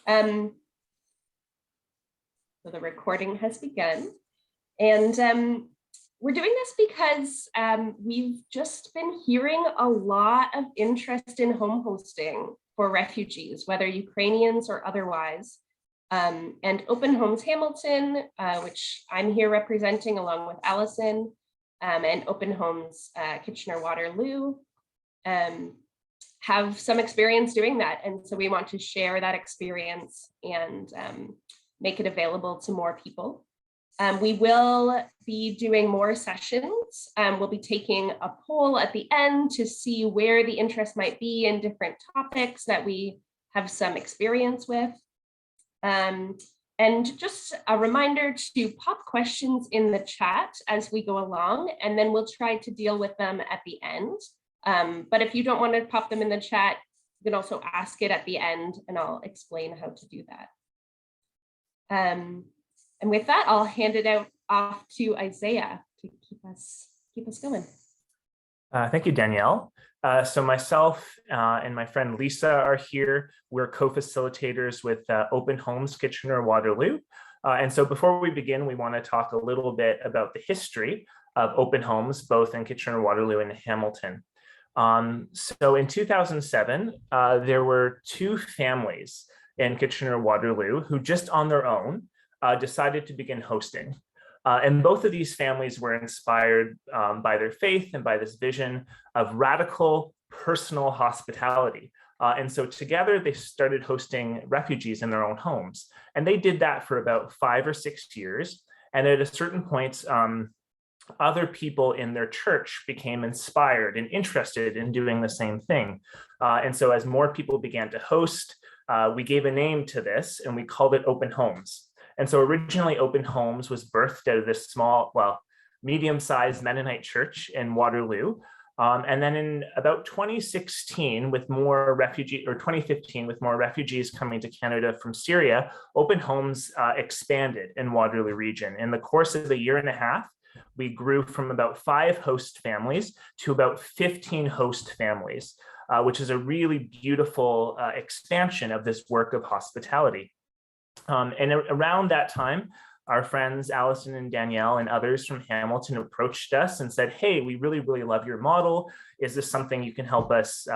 So the recording has begun, and we're doing this because we've just been hearing a lot of interest in home hosting for refugees, whether Ukrainians or otherwise. And Open Homes Hamilton, which I'm here representing along with Allison, and Open Homes Kitchener-Waterloo, have some experience doing that. And so we want to share that experience and make it available to more people. We will be doing more sessions. We'll be taking a poll at the end to see where the interest might be in different topics that we have some experience with. And just a reminder to pop questions in the chat as we go along, and then we'll try to deal with them at the end. But if you don't want to pop them in the chat, you can also ask it at the end, and I'll explain how to do that. And with that, I'll hand it off to Isaiah to keep us going. Thank you, Danielle. So myself and my friend Lisa are here. We're co-facilitators with Open Homes Kitchener-Waterloo. And so before we begin, we want to talk a little bit about the history of Open Homes, both in Kitchener-Waterloo and Hamilton. So in 2007, there were two families in Kitchener-Waterloo who just on their own decided to begin hosting. And both of these families were inspired by their faith and by this vision of radical personal hospitality. And so together they started hosting refugees in their own homes. And they did that for about 5 or 6 years. And at a certain point, other people in their church became inspired and interested in doing the same thing. And so as more people began to host, we gave a name to this and we called it Open Homes. And so originally Open Homes was birthed out of this small, medium-sized Mennonite church in Waterloo. And then in about 2015, with more refugees coming to Canada from Syria, Open Homes expanded in Waterloo region. In the course of a year and a half, we grew from about 5 host families to about 15 host families, which is a really beautiful expansion of this work of hospitality. And around that time, our friends Allison and Danielle and others from Hamilton approached us and said, hey, we really, really love your model. Is this something you can help us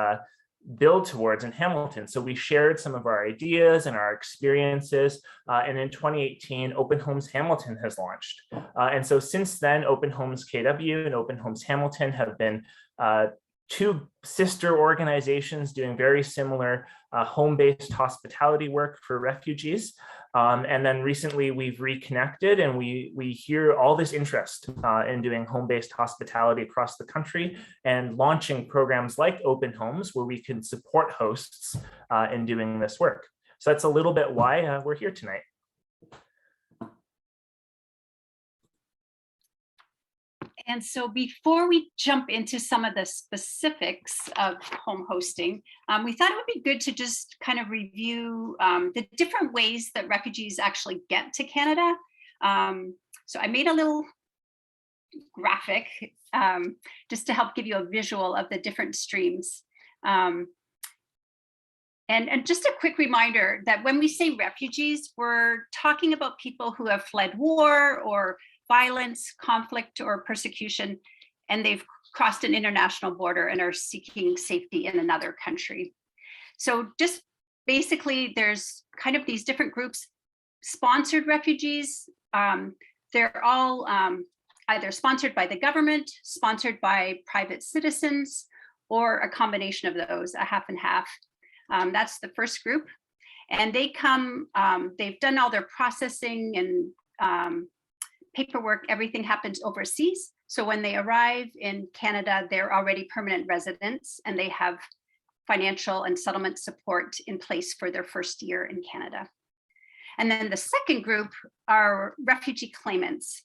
build towards in Hamilton? So we shared some of our ideas and our experiences. And in 2018, Open Homes Hamilton has launched. And so since then, Open Homes KW and Open Homes Hamilton have been 2 sister organizations doing very similar home-based hospitality work for refugees. And then recently we've reconnected and we hear all this interest in doing home-based hospitality across the country and launching programs like Open Homes where we can support hosts in doing this work. So that's a little bit why we're here tonight. And so before we jump into some of the specifics of home hosting, we thought it would be good to just kind of review the different ways that refugees actually get to Canada. So I made a little graphic just to help give you a visual of the different streams. And just a quick reminder that when we say refugees, we're talking about people who have fled war or violence, conflict, or persecution, and they've crossed an international border and are seeking safety in another country. So just basically, there's kind of these different groups. Sponsored refugees, they're all either sponsored by the government, sponsored by private citizens, or a combination of those, a half and half. That's the first group. And they come, they've done all their processing and paperwork, everything happens overseas. So when they arrive in Canada, they're already permanent residents and they have financial and settlement support in place for their first year in Canada. And then the second group are refugee claimants.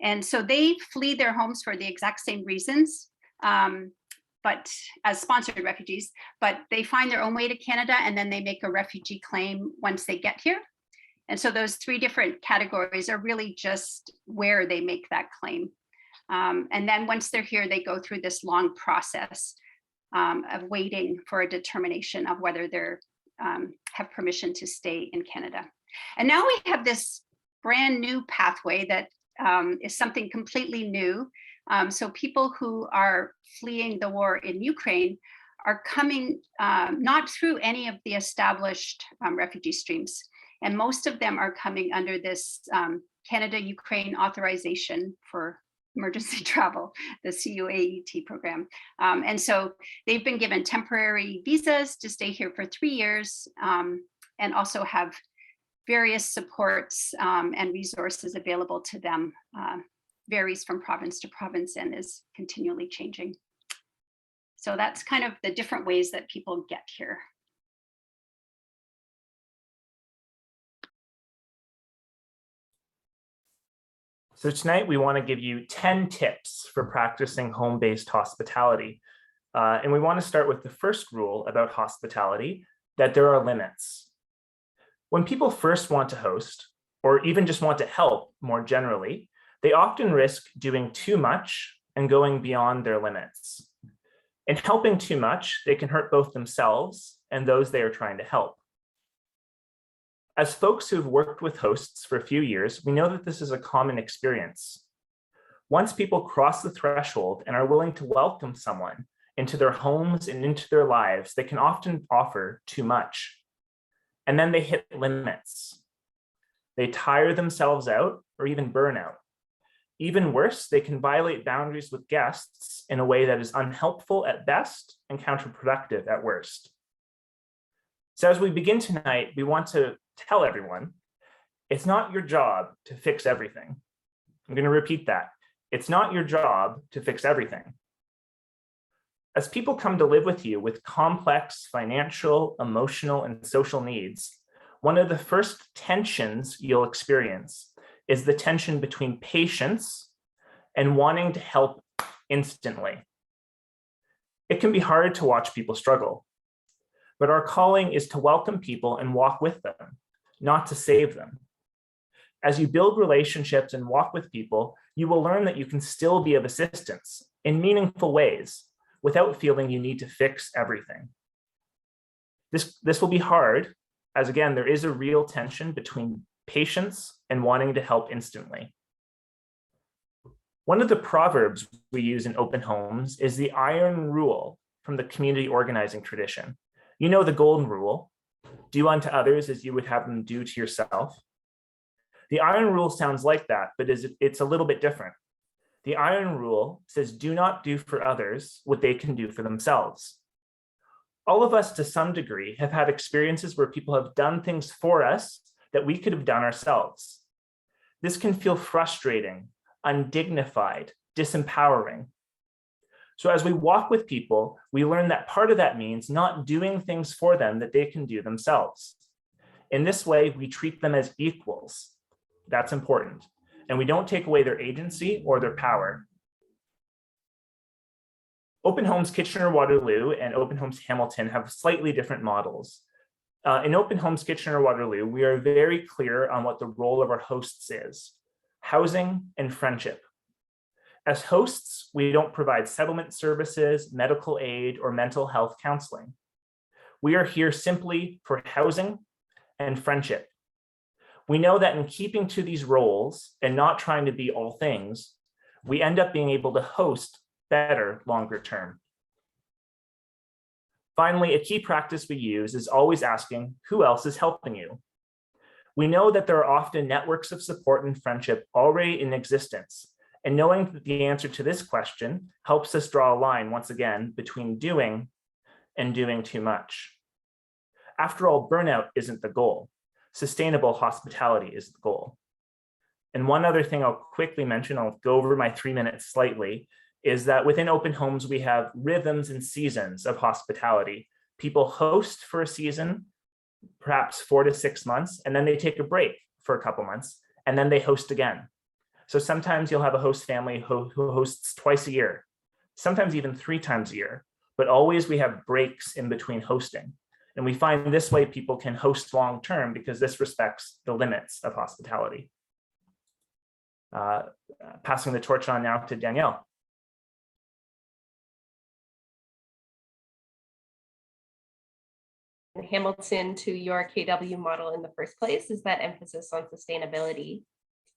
And so they flee their homes for the exact same reasons, but as sponsored refugees, but they find their own way to Canada and then they make a refugee claim once they get here. And so those 3 different categories are really just where they make that claim. And then once they're here, they go through this long process of waiting for a determination of whether they're have permission to stay in Canada. And now we have this brand new pathway that is something completely new. So people who are fleeing the war in Ukraine are coming not through any of the established refugee streams. And most of them are coming under this Canada-Ukraine authorization for emergency travel, the CUAET program. And so they've been given temporary visas to stay here for 3 years, and also have various supports and resources available to them. Varies from province to province and is continually changing. So that's kind of the different ways that people get here. So tonight we want to give you 10 tips for practicing home-based hospitality. And we want to start with the first rule about hospitality, that there are limits. When people first want to host, or even just want to help more generally, they often risk doing too much and going beyond their limits. In helping too much, they can hurt both themselves and those they are trying to help. As folks who've worked with hosts for a few years, we know that this is a common experience. Once people cross the threshold and are willing to welcome someone into their homes and into their lives, they can often offer too much. And then they hit limits. They tire themselves out or even burn out. Even worse, they can violate boundaries with guests in a way that is unhelpful at best and counterproductive at worst. So as we begin tonight, we want to tell everyone, it's not your job to fix everything. I'm going to repeat that. It's not your job to fix everything. As people come to live with you with complex financial, emotional, and social needs, one of the first tensions you'll experience is the tension between patience and wanting to help instantly. It can be hard to watch people struggle, but our calling is to welcome people and walk with them, not to save them. As you build relationships and walk with people, you will learn that you can still be of assistance in meaningful ways without feeling you need to fix everything. This will be hard, as again, there is a real tension between patience and wanting to help instantly. One of the proverbs we use in open homes is the iron rule from the community organizing tradition. You know the golden rule, do unto others as you would have them do to yourself. The iron rule sounds like that, but it's a little bit different. The iron rule says, do not do for others what they can do for themselves. All of us to some degree have had experiences where people have done things for us that we could have done ourselves. This can feel frustrating, undignified, disempowering. So as we walk with people, we learn that part of that means not doing things for them that they can do themselves. In this way, we treat them as equals. That's important. And we don't take away their agency or their power. Open Homes Kitchener-Waterloo and Open Homes Hamilton have slightly different models. In Open Homes Kitchener-Waterloo, we are very clear on what the role of our hosts is: housing and friendship. As hosts, we don't provide settlement services, medical aid, or mental health counseling. We are here simply for housing and friendship. We know that in keeping to these roles and not trying to be all things, we end up being able to host better longer term. Finally, a key practice we use is always asking, who else is helping you? We know that there are often networks of support and friendship already in existence, and knowing that the answer to this question helps us draw a line once again between doing and doing too much. After all, burnout isn't the goal. Sustainable hospitality is the goal. And one other thing I'll quickly mention, I'll go over my 3 minutes slightly, is that within open homes, we have rhythms and seasons of hospitality. People host for a season, perhaps 4 to 6 months, and then they take a break for a couple months, and then they host again. So sometimes you'll have a host family who hosts twice a year, sometimes even 3 times a year, but always we have breaks in between hosting. And we find this way people can host long-term because this respects the limits of hospitality. Passing the torch on now to Danielle. Hamilton to your KW model in the first place is that emphasis on sustainability.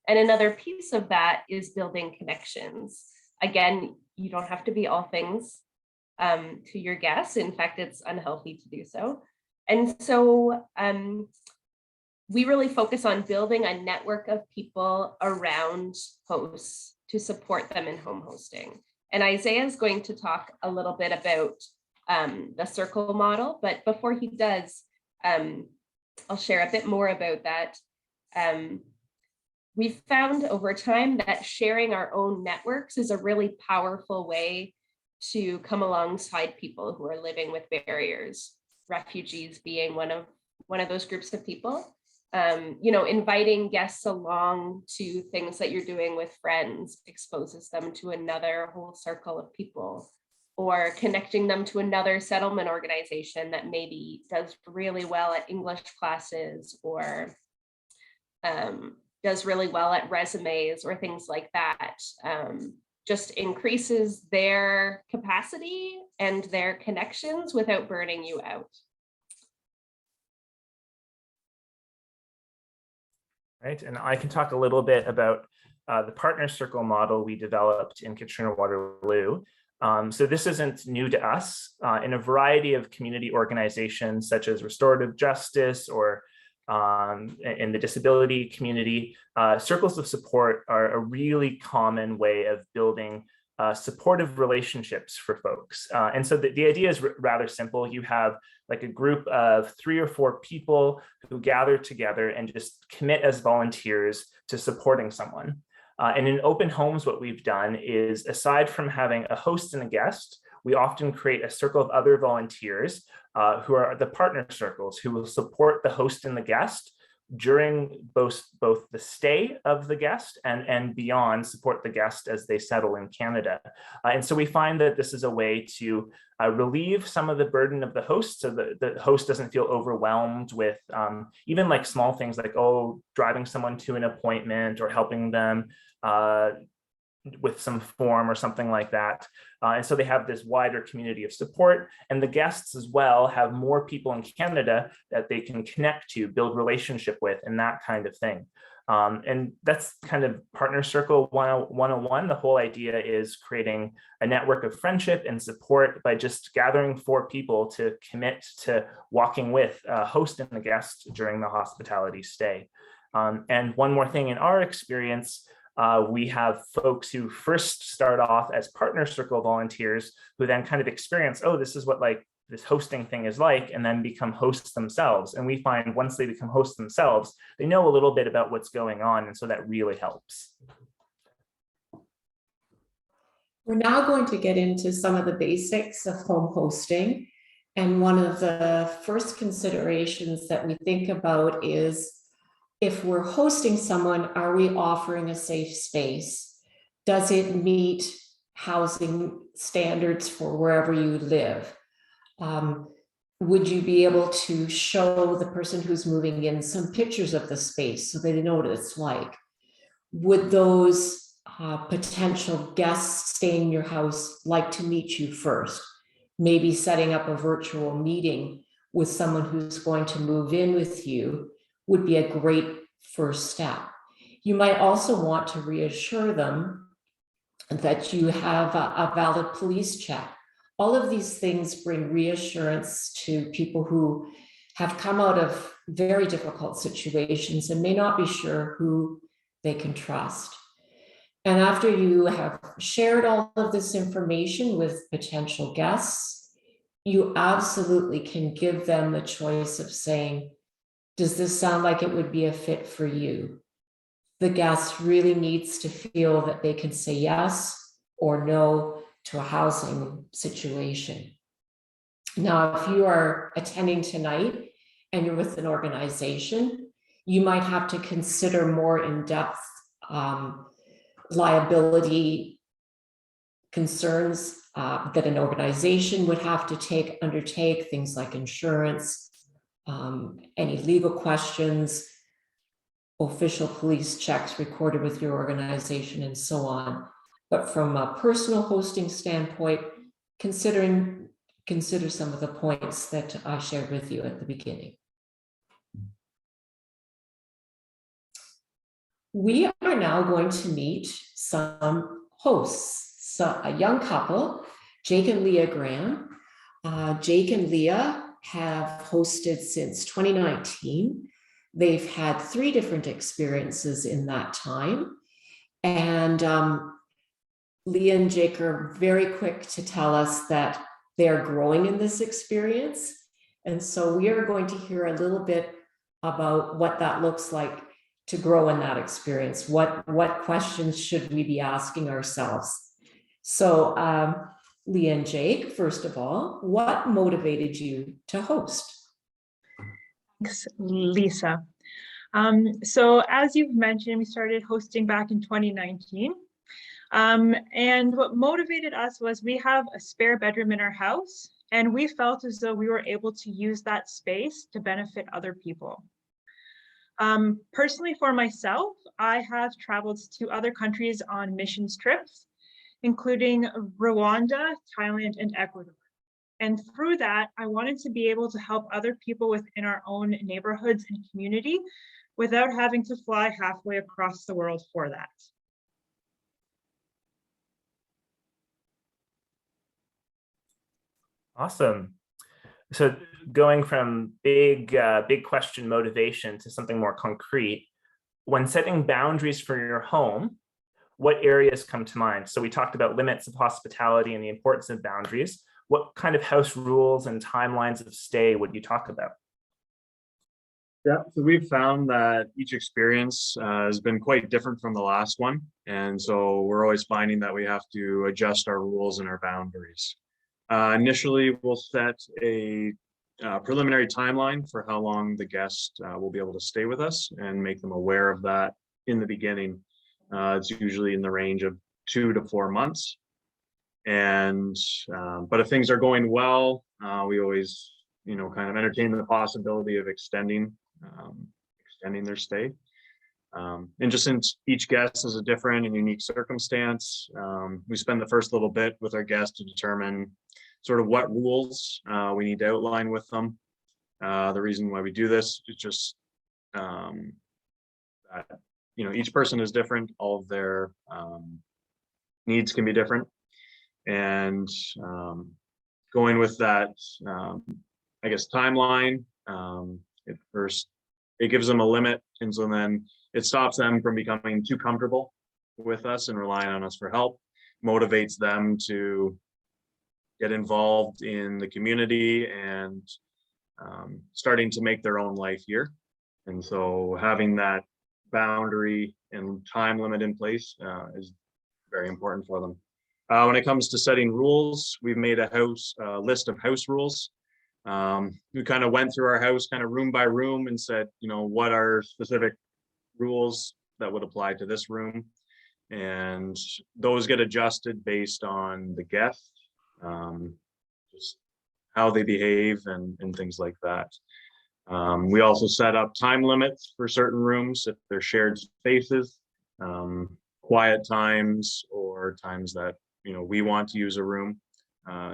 And another piece of that is building connections. Again, you don't have to be all things to your guests. In fact, it's unhealthy to do so. And so we really focus on building a network of people around hosts to support them in home hosting. And Isaiah is going to talk a little bit about the circle model, but before he does, I'll share a bit more about that. We've found over time that sharing our own networks is a really powerful way to come alongside people who are living with barriers, refugees being one of those groups of people. Inviting guests along to things that you're doing with friends exposes them to another whole circle of people, or connecting them to another settlement organization that maybe does really well at English classes, or does really well at resumes or things like that. Just increases their capacity and their connections without burning you out. Right, and I can talk a little bit about the partner circle model we developed in Kitchener-Waterloo. So this isn't new to us. In a variety of community organizations such as restorative justice or in the disability community, circles of support are a really common way of building supportive relationships for folks. And so the idea is rather simple. You have like a group of 3 or 4 people who gather together and just commit as volunteers to supporting someone. And in open homes, what we've done is, aside from having a host and a guest, we often create a circle of other volunteers who are the partner circles, who will support the host and the guest during both the stay of the guest and beyond, support the guest as they settle in Canada. And so we find that this is a way to relieve some of the burden of the host, so the host doesn't feel overwhelmed with even like small things like, driving someone to an appointment or helping them with some form or something like that. And so they have this wider community of support, and the guests as well have more people in Canada that they can connect to, build relationship with, and that kind of thing. And that's kind of Partner Circle 101. The whole idea is creating a network of friendship and support by just gathering 4 people to commit to walking with a host and a guest during the hospitality stay. And one more thing, in our experience, we have folks who first start off as partner circle volunteers who then kind of experience, this is what like this hosting thing is like, and then become hosts themselves. And we find once they become hosts themselves, they know a little bit about what's going on. And so that really helps. We're now going to get into some of the basics of home hosting. And one of the first considerations that we think about is, if we're hosting someone, are we offering a safe space? Does it meet housing standards for wherever you live? Would you be able to show the person who's moving in some pictures of the space so they know what it's like? Would those potential guests staying in your house like to meet you first? Maybe setting up a virtual meeting with someone who's going to move in with you would be a great first step. You might also want to reassure them that you have a valid police check. All of these things bring reassurance to people who have come out of very difficult situations and may not be sure who they can trust. And after you have shared all of this information with potential guests, you absolutely can give them the choice of saying, does this sound like it would be a fit for you? The guest really needs to feel that they can say yes or no to a housing situation. Now, if you are attending tonight and you're with an organization, you might have to consider more in-depth liability concerns that an organization would have to undertake, things like insurance, any legal questions, official police checks recorded with your organization, and so on. But from a personal hosting standpoint, considering consider some of the points that I shared with you at the beginning. We are now going to meet some hosts. So a young couple, Jake and Leah Graham. Jake and Leah have hosted since 2019. They've had 3 different experiences in that time. And Leah and Jake are very quick to tell us that they are growing in this experience. And so we are going to hear a little bit about what that looks like to grow in that experience. What questions should we be asking ourselves? So Leah and Jake, first of all, what motivated you to host? Thanks, Lisa. So as you've mentioned, we started hosting back in 2019. And what motivated us was we have a spare bedroom in our house, and we felt as though we were able to use that space to benefit other people. Personally, for myself, I have traveled to other countries on missions trips, including Rwanda, Thailand, and Ecuador. And through that, I wanted to be able to help other people within our own neighborhoods and community without having to fly halfway across the world for that. Awesome. So going from big question motivation to something more concrete, when setting boundaries for your home, what areas come to mind? So we talked about limits of hospitality and the importance of boundaries. What kind of house rules and timelines of stay would you talk about? Yeah, so we've found that each experience has been quite different from the last one. And so we're always finding that we have to adjust our rules and our boundaries. Initially, we'll set a preliminary timeline for how long the guest will be able to stay with us and make them aware of that in the beginning. It's usually in the range of 2 to 4 months. And but if things are going well, we always, kind of entertain the possibility of extending their stay. And just since each guest is a different and unique circumstance, we spend the first little bit with our guests to determine sort of what rules we need to outline with them. The reason why we do this is just that, each person is different. All of their needs can be different. And going with that, timeline, it gives them a limit. And so then it stops them from becoming too comfortable with us and relying on us for help, motivates them to get involved in the community and starting to make their own life here. And so having that boundary and time limit in place is very important for them. When it comes to setting rules, we've made a list of house rules. We kind of went through our house kind of room by room and said, what are specific rules that would apply to this room? And those get adjusted based on the guest, just how they behave and things like that. We also set up time limits for certain rooms if they're shared spaces, quiet times or times that we want to use a room.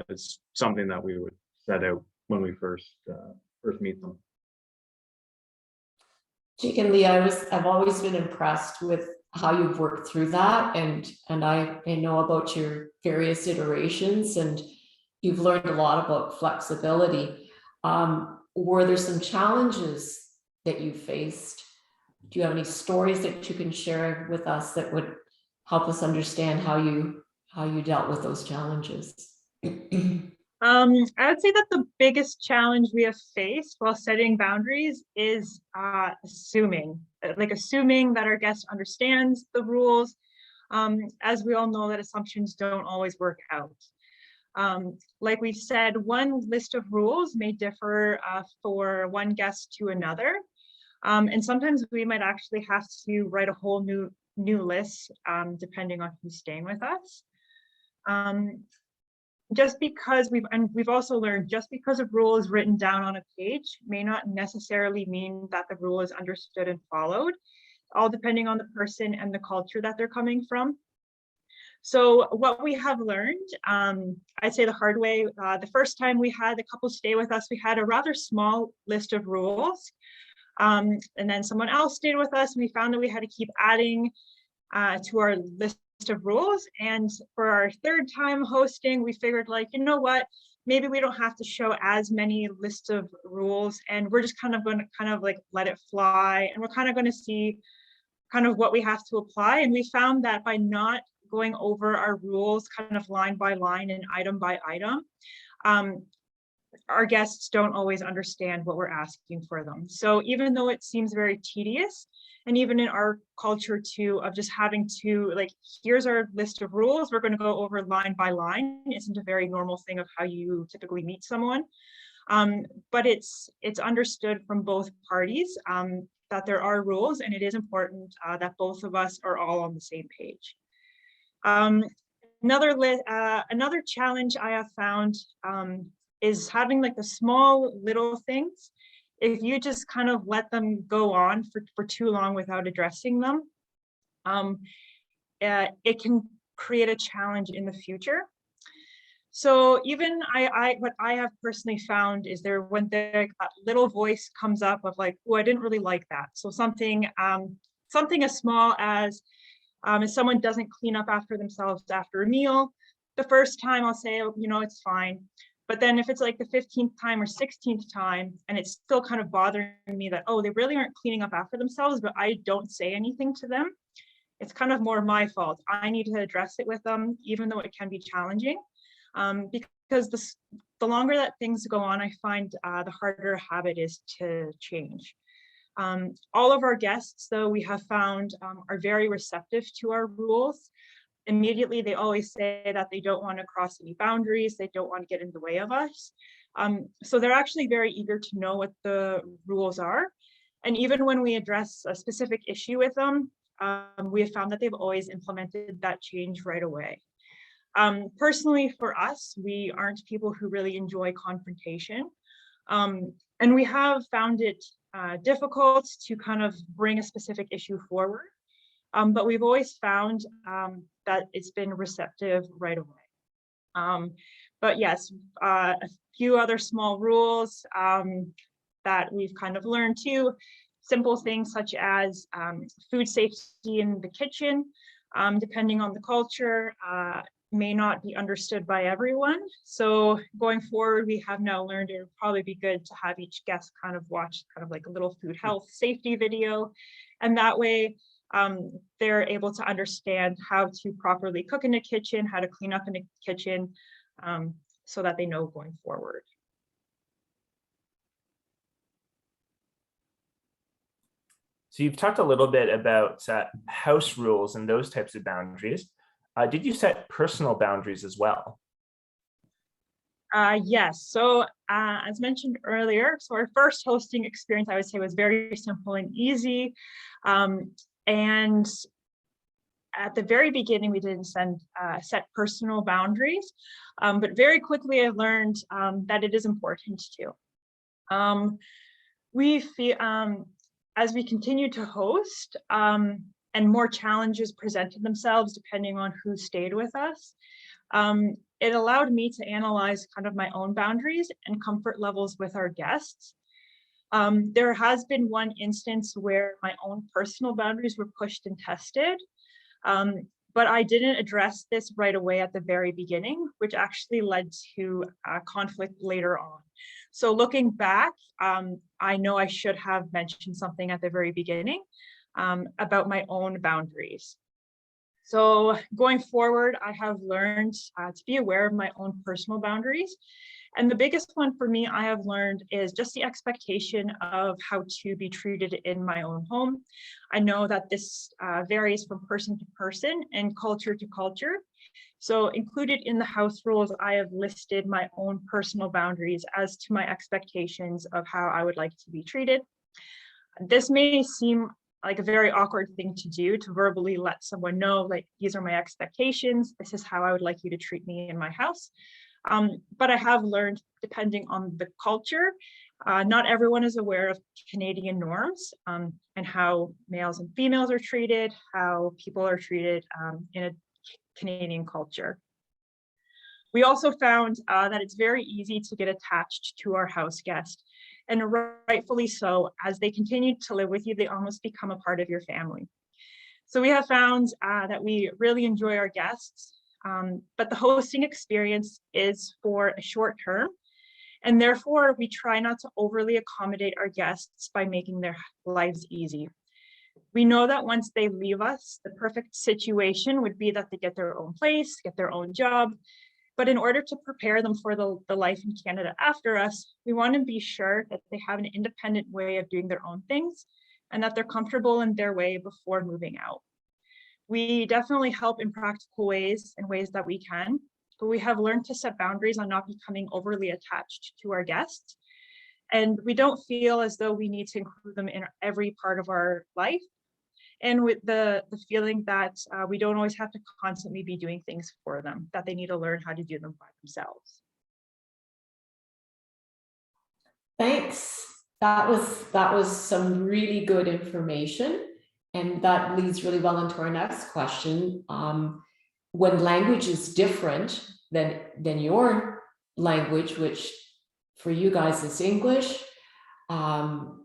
It's something that we would set out when we first meet them. Jake and Leah, I've always been impressed with how you've worked through that, and I know about your various iterations, and you've learned a lot about flexibility. Were there some challenges that you faced? Do you have any stories that you can share with us that would help us understand how you dealt with those challenges? I would say that the biggest challenge we have faced while setting boundaries is assuming that our guest understands the rules. As we all know, that assumptions don't always work out. Like we've said, one list of rules may differ for one guest to another. And sometimes we might actually have to write a whole new list depending on who's staying with us. Just because we've also learned, just because a rule is written down on a page may not necessarily mean that the rule is understood and followed, all depending on the person and the culture that they're coming from. So what we have learned, I'd say the hard way, the first time we had the couple stay with us, we had a rather small list of rules. And then someone else stayed with us and we found that we had to keep adding to our list of rules. And for our third time hosting, we figured like, you know what, maybe we don't have to show as many lists of rules and we're just kind of going to kind of like let it fly. And we're kind of going to see kind of what we have to apply. And we found that by not going over our rules kind of line by line and item by item, our guests don't always understand what we're asking for them. So even though it seems very tedious, and even in our culture too, of just having to like, here's our list of rules, we're going to go over line by line, isn't a very normal thing of how you typically meet someone. But it's understood from both parties that there are rules, and it is important that both of us are all on the same page. Another challenge I have found is having like the small little things. If you just kind of let them go on for too long without addressing them, it can create a challenge in the future. So even what I have personally found is when that little voice comes up of like, oh, I didn't really like that. So something as small as if someone doesn't clean up after themselves after a meal, the first time I'll say, oh, you know, it's fine. But then if it's like the 15th time or 16th time, and it's still kind of bothering me that, oh, they really aren't cleaning up after themselves, but I don't say anything to them, it's kind of more my fault. I need to address it with them, even though it can be challenging. Because the longer that things go on, I find the harder a habit is to change. All of our guests, though, we have found are very receptive to our rules. Immediately, they always say that they don't want to cross any boundaries, they don't want to get in the way of us. So they're actually very eager to know what the rules are. And even when we address a specific issue with them, we have found that they've always implemented that change right away. Personally, for us, we aren't people who really enjoy confrontation. And we have found it difficult to kind of bring a specific issue forward. But we've always found that it's been receptive right away. But yes, a few other small rules that we've kind of learned too. Simple things such as food safety in the kitchen, depending on the culture, may not be understood by everyone. So going forward, we have now learned it would probably be good to have each guest kind of watch kind of like a little food health safety video. And that way, they're able to understand how to properly cook in a kitchen, how to clean up in a kitchen, so that they know going forward. So you've talked a little bit about house rules and those types of boundaries. Did you set personal boundaries as well? Yes, so as mentioned earlier, so our first hosting experience, I would say, was very simple and easy. And at the very beginning, we didn't set personal boundaries, but very quickly I learned that it is important to. We feel, as we continue to host and more challenges presented themselves depending on who stayed with us, it allowed me to analyze kind of my own boundaries and comfort levels with our guests. There has been one instance where my own personal boundaries were pushed and tested, but I didn't address this right away at the very beginning, which actually led to conflict later on. So looking back, I know I should have mentioned something at the very beginning about my own boundaries. So going forward, I have learned to be aware of my own personal boundaries. And the biggest one for me, I have learned, is just the expectation of how to be treated in my own home. I know that this varies from person to person and culture to culture. So included in the house rules, I have listed my own personal boundaries as to my expectations of how I would like to be treated. This may seem like a very awkward thing to do, to verbally let someone know, like, these are my expectations, this is how I would like you to treat me in my house. But I have learned, depending on the culture, not everyone is aware of Canadian norms and how males and females are treated, how people are treated in a Canadian culture. We also found that it's very easy to get attached to our house guest, and rightfully so. As they continue to live with you, they almost become a part of your family. So we have found that we really enjoy our guests, but the hosting experience is for a short term, and therefore we try not to overly accommodate our guests by making their lives easy. We know that once they leave us, the perfect situation would be that they get their own place, get their own job. But in order to prepare them for the life in Canada after us, we want to be sure that they have an independent way of doing their own things and that they're comfortable in their way before moving out. We definitely help in practical ways, in ways that we can, but we have learned to set boundaries on not becoming overly attached to our guests. And we don't feel as though we need to include them in every part of our life. And with the feeling that we don't always have to constantly be doing things for them, that they need to learn how to do them by themselves. Thanks. That was some really good information. And that leads really well into our next question. When language is different than your language, which for you guys is English,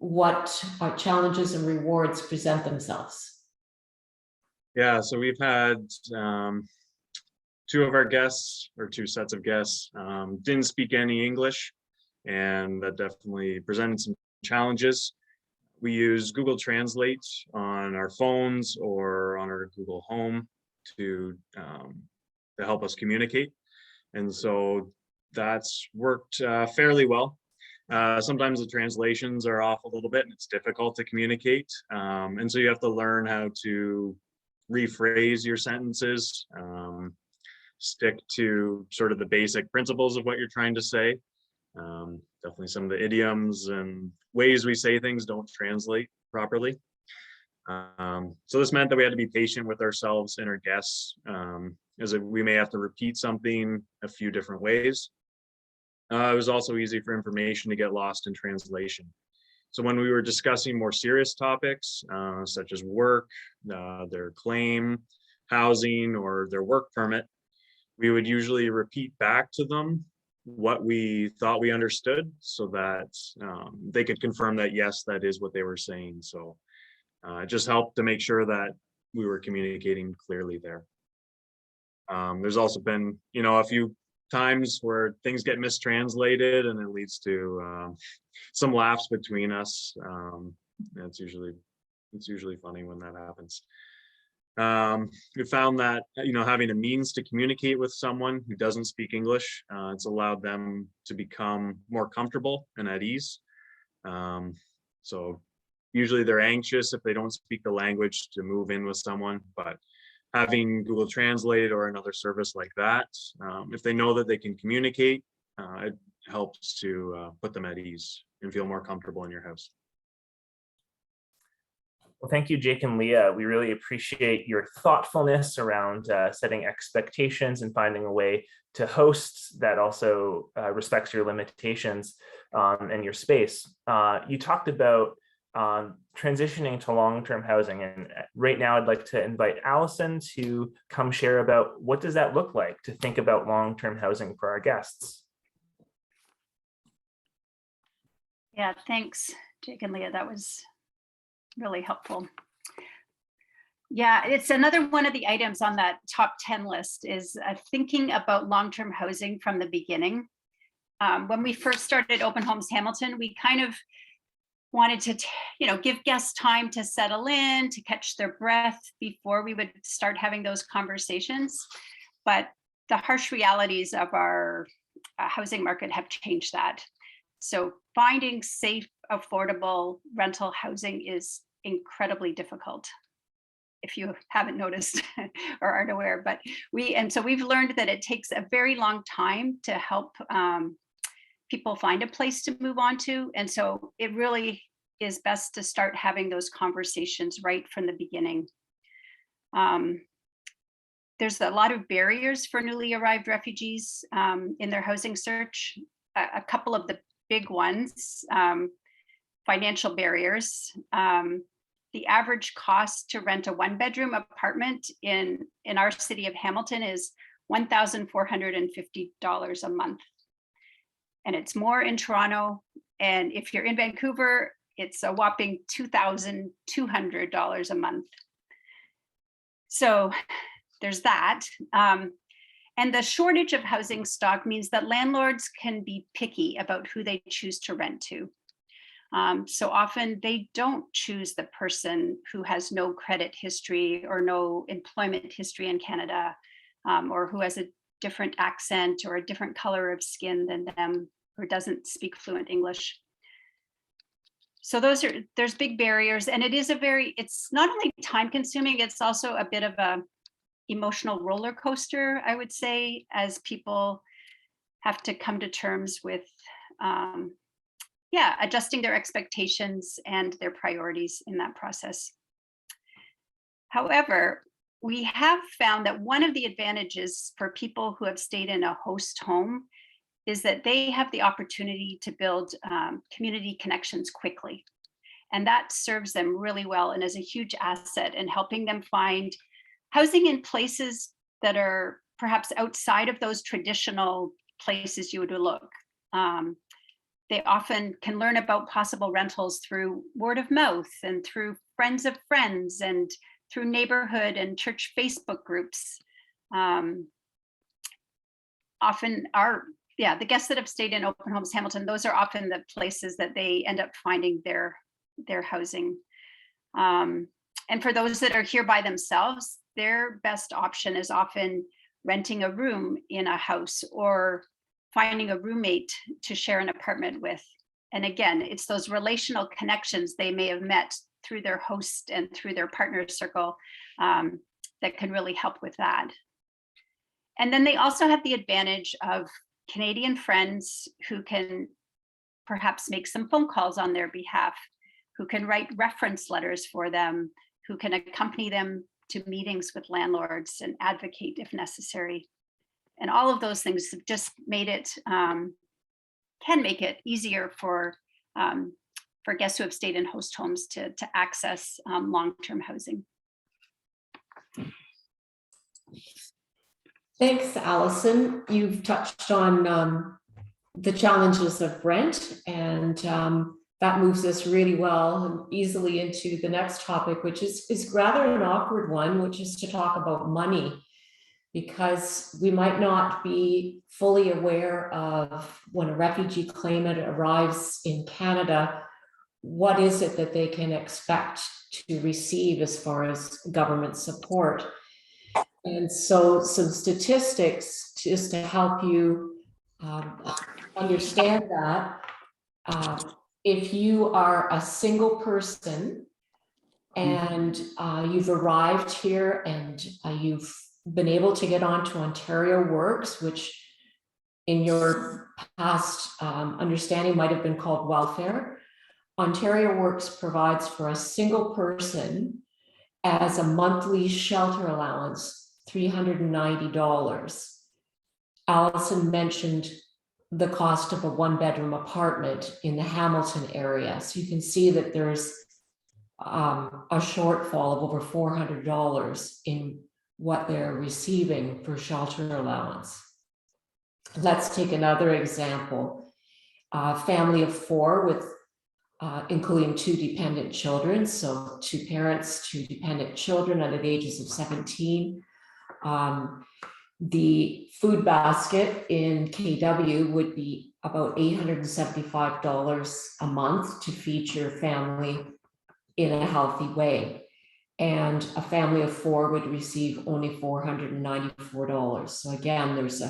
what challenges and rewards present themselves? Yeah, so we've had two of our guests, or two sets of guests, didn't speak any English, and that definitely presented some challenges. We use Google Translate on our phones or on our Google Home to help us communicate, and so that's worked fairly well. Sometimes the translations are off a little bit and it's difficult to communicate. And so you have to learn how to rephrase your sentences, stick to sort of the basic principles of what you're trying to say. Definitely some of the idioms and ways we say things don't translate properly. So this meant that we had to be patient with ourselves and our guests, as we may have to repeat something a few different ways. It was also easy for information to get lost in translation. So when we were discussing more serious topics, such as work, their claim, housing, or their work permit, we would usually repeat back to them what we thought we understood so that they could confirm that, yes, that is what they were saying. So it just helped to make sure that we were communicating clearly there. There's also been, a few times where things get mistranslated and it leads to some laughs between us. It's usually funny when that happens. We found that having a means to communicate with someone who doesn't speak English, it's allowed them to become more comfortable and at ease. So usually they're anxious if they don't speak the language to move in with someone, but having Google Translate or another service like that, if they know that they can communicate, it helps to put them at ease and feel more comfortable in your house. Well, thank you, Jake and Leah. We really appreciate your thoughtfulness around setting expectations and finding a way to host that also respects your limitations and your space. You talked about transitioning to long-term housing, and right now I'd like to invite Allison to come share about what does that look like to think about long-term housing for our guests. Yeah, thanks, Jake and Leah. That was really helpful. Yeah, it's another one of the items on that top 10 list is thinking about long-term housing from the beginning. When we first started Open Homes Hamilton, we kind of wanted to, give guests time to settle in, to catch their breath before we would start having those conversations. But the harsh realities of our housing market have changed that. So finding safe, affordable rental housing is incredibly difficult, if you haven't noticed or aren't aware. But we've learned that it takes a very long time to help people find a place to move on to. And so it really is best to start having those conversations right from the beginning. There's a lot of barriers for newly arrived refugees in their housing search. A couple of the big ones, financial barriers. the average cost to rent a 1-bedroom apartment in our city of Hamilton is $1,450 a month. And it's more in Toronto. And if you're in Vancouver, it's a whopping $2,200 a month. So there's that. And the shortage of housing stock means that landlords can be picky about who they choose to rent to. So often they don't choose the person who has no credit history or no employment history in Canada, or who has a different accent or a different color of skin than them, or doesn't speak fluent English. So there's big barriers, and it's not only time consuming, it's also a bit of a emotional roller coaster, I would say, as people have to come to terms with adjusting their expectations and their priorities in that process. However, we have found that one of the advantages for people who have stayed in a host home is that they have the opportunity to build community connections quickly. And that serves them really well and is a huge asset in helping them find housing in places that are perhaps outside of those traditional places you would look. They often can learn about possible rentals through word of mouth and through friends of friends and through neighborhood and church Facebook groups. Often the guests that have stayed in Open Homes Hamilton, those are often the places that they end up finding their housing. And for those that are here by themselves, their best option is often renting a room in a house or finding a roommate to share an apartment with. And again, it's those relational connections they may have met through their host and through their partner circle that can really help with that. And then they also have the advantage of Canadian friends who can perhaps make some phone calls on their behalf, who can write reference letters for them, who can accompany them to meetings with landlords and advocate if necessary. And all of those things have just made it, can make it easier for guests who have stayed in host homes to access long-term housing. Thanks, Allison. You've touched on the challenges of rent, and that moves us really well and easily into the next topic, which is rather an awkward one, which is to talk about money, because we might not be fully aware of when a refugee claimant arrives in Canada, what is it that they can expect to receive as far as government support. And so some statistics just to help you understand that. If you are a single person and you've arrived here and you've been able to get onto Ontario Works, which in your past understanding might have been called welfare, Ontario Works provides for a single person as a monthly shelter allowance, $390. Allison mentioned the cost of a 1-bedroom apartment in the Hamilton area. So you can see that there's a shortfall of over $400 in what they're receiving for shelter allowance. Let's take another example. A family of 4 with including 2 dependent children. So 2 parents, 2 dependent children under the ages of 17. The food basket in KW would be about $875 a month to feed your family in a healthy way. And a family of 4 would receive only $494. So again, there's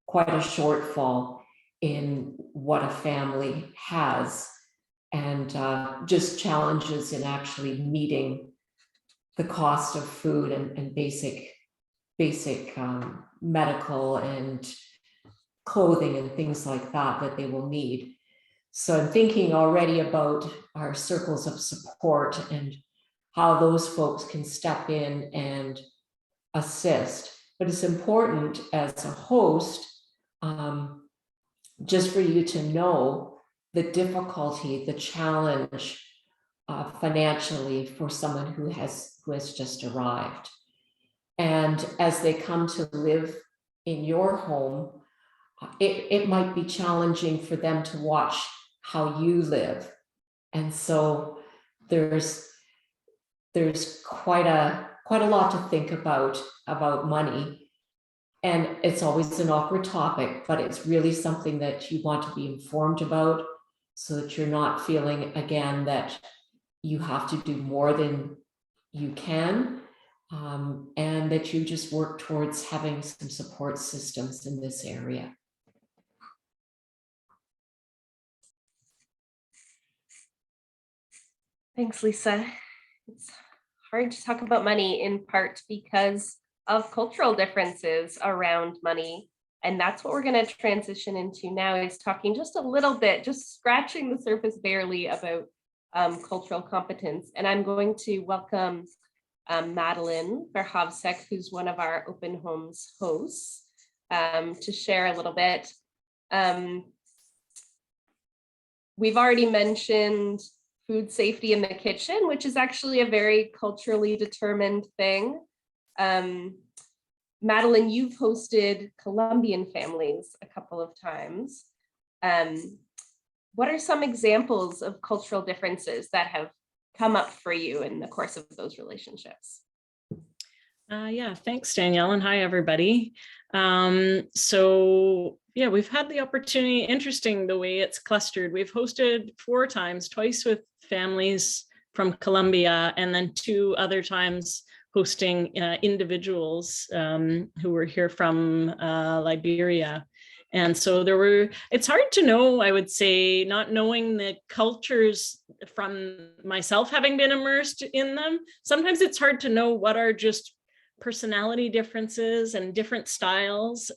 quite a shortfall in what a family has, and just challenges in actually meeting the cost of food and basic medical and clothing and things like that they will need. So I'm thinking already about our circles of support and how those folks can step in and assist. But it's important as a host, just for you to know the difficulty, the challenge financially for someone who has just arrived. And as they come to live in your home, it might be challenging for them to watch how you live. And so there's quite a lot to think about money. And it's always an awkward topic, but it's really something that you want to be informed about, so that you're not feeling again that you have to do more than you can, and that you just work towards having some support systems in this area. Thanks, Lisa. It's hard to talk about money in part because of cultural differences around money. And that's what we're going to transition into now, is talking just a little bit, just scratching the surface barely about cultural competence. And I'm going to welcome Madeline Verhavsek, who's one of our Open Homes hosts, to share a little bit. We've already mentioned food safety in the kitchen, which is actually a very culturally determined thing. Madeline, you've hosted Colombian families a couple of times. What are some examples of cultural differences that have come up for you in the course of those relationships? Yeah, thanks, Danielle, and hi, everybody. So yeah, we've had the opportunity, interesting the way it's clustered. We've hosted 4 times, twice with families from Colombia, and then 2 other times hosting individuals who were here from Liberia. And so it's hard to know, I would say, not knowing the cultures from myself having been immersed in them. Sometimes it's hard to know what are just personality differences and different styles.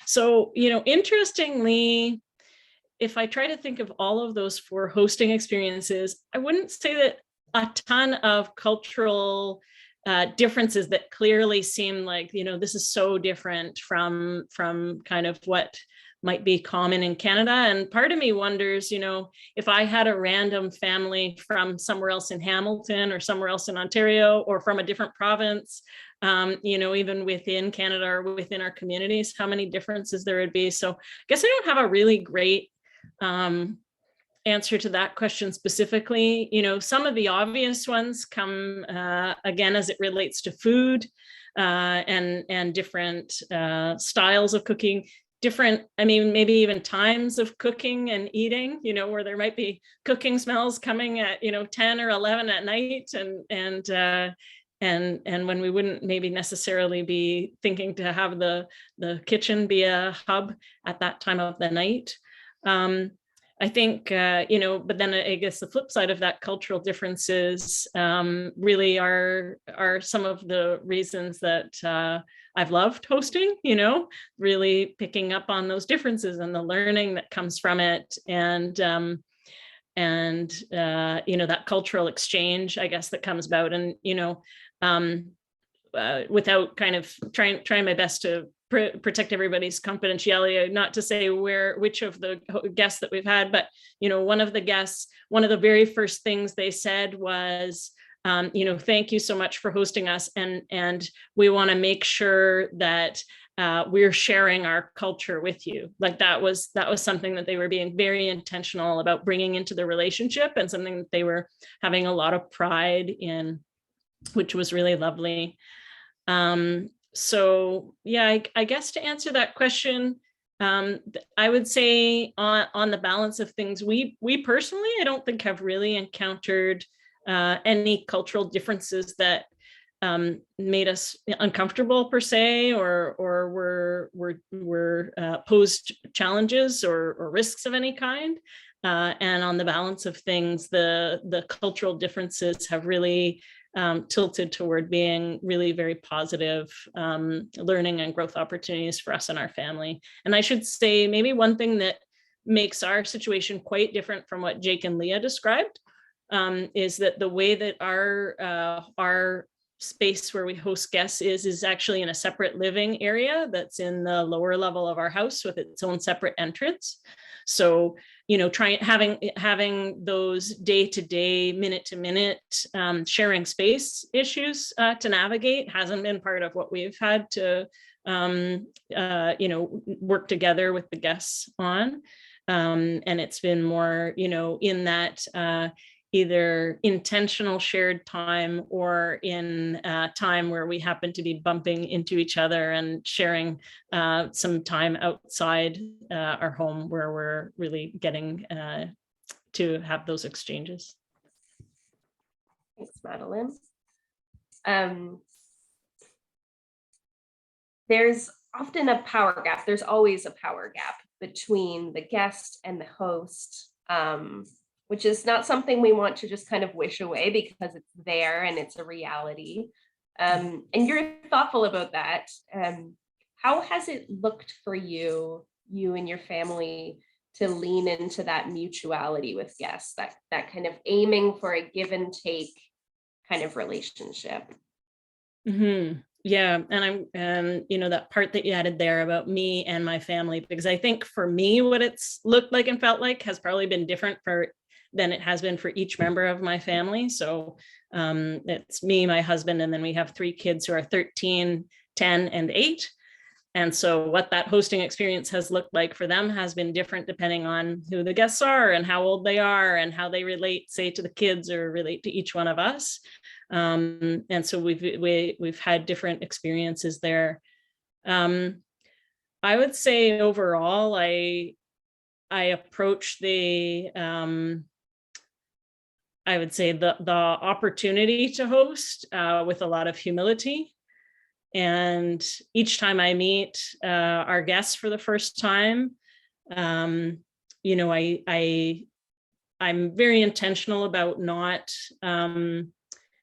So, interestingly, if I try to think of all of those 4 hosting experiences, I wouldn't say that a ton of cultural differences that clearly seem like, this is so different from kind of what might be common in Canada. And part of me wonders, if I had a random family from somewhere else in Hamilton or somewhere else in Ontario or from a different province, even within Canada or within our communities, how many differences there would be. So I guess I don't have a really great answer to that question specifically. Some of the obvious ones come again as it relates to food and different styles of cooking, maybe even times of cooking and eating, where there might be cooking smells coming at 10 or 11 at night, and when we wouldn't maybe necessarily be thinking to have the kitchen be a hub at that time of the night. I think, but then I guess the flip side of that, cultural differences really are some of the reasons that I've loved hosting, really picking up on those differences and the learning that comes from it. And that cultural exchange, I guess, that comes about. And, without kind of trying my best to protect everybody's confidentiality, not to say which of the guests that we've had, but one of the guests, one of the very first things they said was, thank you so much for hosting us, and we want to make sure that we're sharing our culture with you. Like that was something that they were being very intentional about bringing into the relationship, and something that they were having a lot of pride in, which was really lovely. So yeah, I guess to answer that question, I would say on the balance of things, we personally, I don't think have really encountered any cultural differences that made us uncomfortable per se, or were posed challenges or risks of any kind. And on the balance of things, the cultural differences have really tilted toward being really very positive learning and growth opportunities for us and our family. And I should say, maybe one thing that makes our situation quite different from what Jake and Leah described is that the way that our space where we host guests is actually in a separate living area that's in the lower level of our house with its own separate entrance. So having those day-to-day, minute-to-minute sharing space issues to navigate hasn't been part of what we've had to work together with the guests on. And it's been more, in that either intentional shared time or in time where we happen to be bumping into each other and sharing some time outside our home where we're really getting to have those exchanges. Thanks, Madeline. There's often a power gap. There's always a power gap between the guest and the host, which is not something we want to just kind of wish away because it's there and it's a reality. And you're thoughtful about that. How has it looked for you and your family to lean into that mutuality with guests, that kind of aiming for a give and take kind of relationship? Mm-hmm. Yeah, and that part that you added there about me and my family, because I think for me, what it's looked like and felt like has probably been different than it has been for each member of my family. So it's me, my husband, and then we have 3 kids who are 13, 10, and 8. And so what that hosting experience has looked like for them has been different depending on who the guests are and how old they are and how they relate, say, to the kids or relate to each one of us. And so we've had different experiences there. I would say overall, I approach the opportunity to host with a lot of humility. And each time I meet our guests for the first time, I'm very intentional about not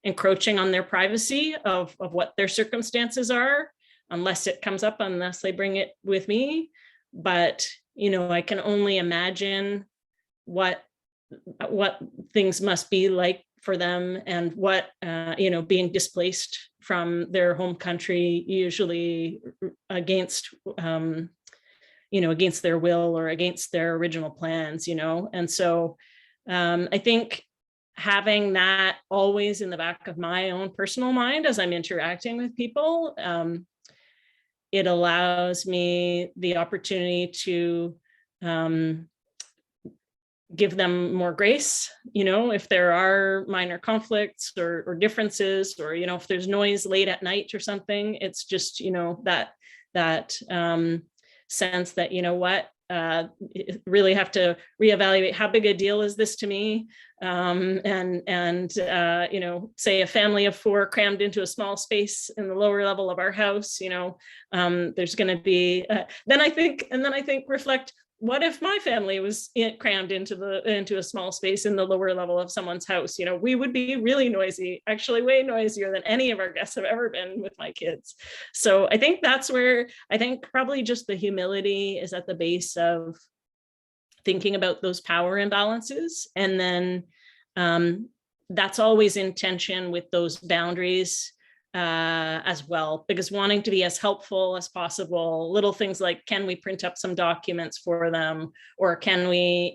encroaching on their privacy of what their circumstances are, unless they bring it with me. But, I can only imagine what things must be like for them and what, being displaced from their home country, usually against their will or against their original plans, And so I think having that always in the back of my own personal mind as I'm interacting with people, it allows me the opportunity to give them more grace, if there are minor conflicts or differences, or, if there's noise late at night or something, it's just, that sense that, really have to reevaluate how big a deal is this to me, and say a family of 4 crammed into a small space in the lower level of our house, there's going to be then I think reflect, what if my family was crammed into a small space in the lower level of someone's house? We would be really noisy, actually way noisier than any of our guests have ever been with my kids. So I think that's where probably just the humility is at the base of thinking about those power imbalances. And then that's always in tension with those boundaries as well, because wanting to be as helpful as possible, little things like, can we print up some documents for them? Or can we,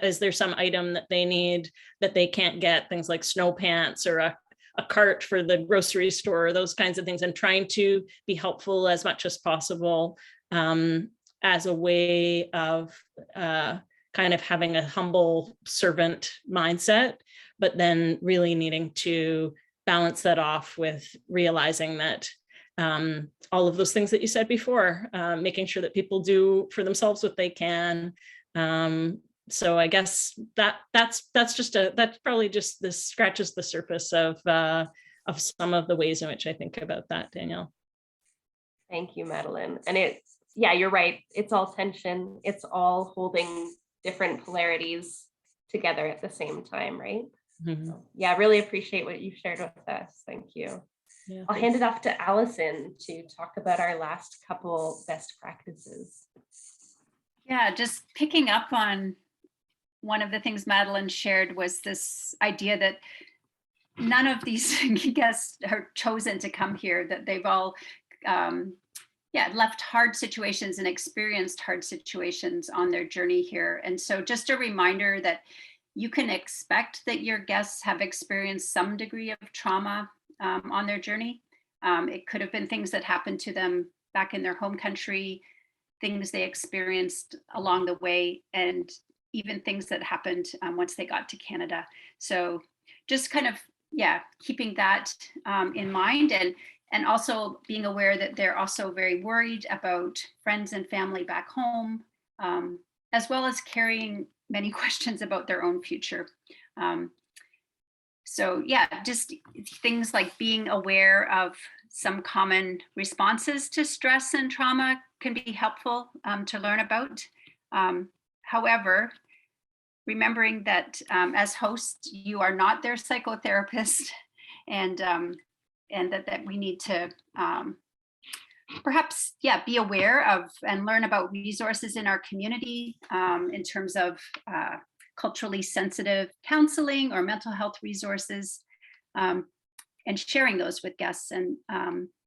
is there some item that they need that they can't get, things like snow pants or a cart for the grocery store, those kinds of things, and trying to be helpful as much as possible as a way of kind of having a humble servant mindset, but then really needing to balance that off with realizing that all of those things that you said before, making sure that people do for themselves what they can. So I guess that's probably just this scratches the surface of some of the ways in which I think about that, Danielle. Thank you, Madeline. And you're right. It's all tension. It's all holding different polarities together at the same time, right? Mm-hmm. So, I really appreciate what you shared with us. Thank you. Yeah, I'll hand it off to Allison to talk about our last couple best practices. Yeah, just picking up on one of the things Madeline shared was this idea that none of these guests are chosen to come here, that they've all left hard situations and experienced hard situations on their journey here. And so just a reminder that you can expect that your guests have experienced some degree of trauma on their journey. It could have been things that happened to them back in their home country, things they experienced along the way, and even things that happened once they got to Canada. So just kind of, keeping that in mind, and also being aware that they're also very worried about friends and family back home, as well as carrying many questions about their own future. So just things like being aware of some common responses to stress and trauma can be helpful to learn about. However, remembering that as host, you are not their psychotherapist, and that we need to perhaps be aware of and learn about resources in our community in terms of culturally sensitive counseling or mental health resources, and sharing those with guests, and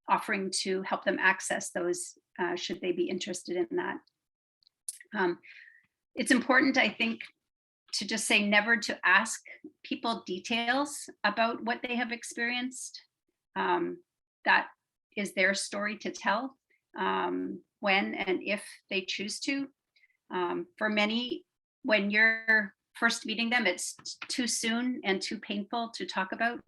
offering to help them access those should they be interested in that. It's important, I think, to just say never to ask people details about what they have experienced. That is their story to tell when and if they choose to. For many, when you're first meeting them, it's too soon and too painful to talk about.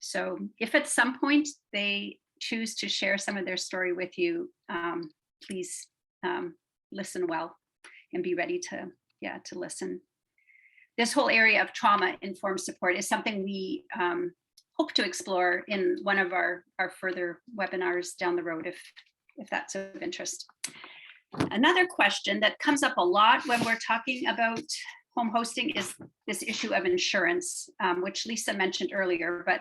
So if at some point they choose to share some of their story with you, please listen well and be ready to listen. This whole area of trauma-informed support is something we hope to explore in one of our further webinars down the road, if that's of interest. Another question that comes up a lot when we're talking about home hosting is this issue of insurance, which Lisa mentioned earlier, but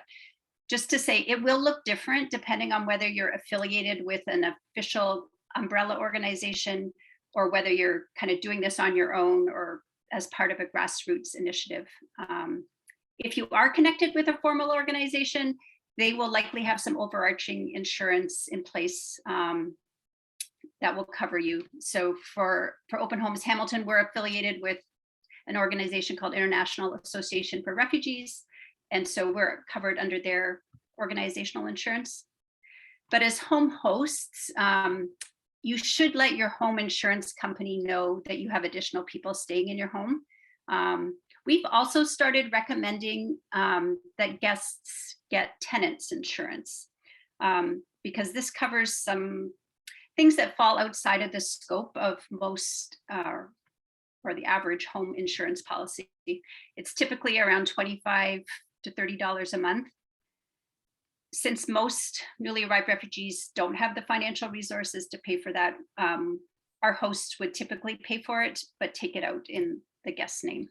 just to say it will look different depending on whether you're affiliated with an official umbrella organization or whether you're kind of doing this on your own or as part of a grassroots initiative. If you are connected with a formal organization, they will likely have some overarching insurance in place that will cover you. So for Open Homes Hamilton, we're affiliated with an organization called International Association for Refugees. And so we're covered under their organizational insurance. But as home hosts, you should let your home insurance company know that you have additional people staying in your home. We've also started recommending that guests get tenants insurance because this covers some things that fall outside of the scope of most or the average home insurance policy. It's typically around $25 to $30 a month. Since most newly arrived refugees don't have the financial resources to pay for that, our hosts would typically pay for it, but take it out in the guest's name.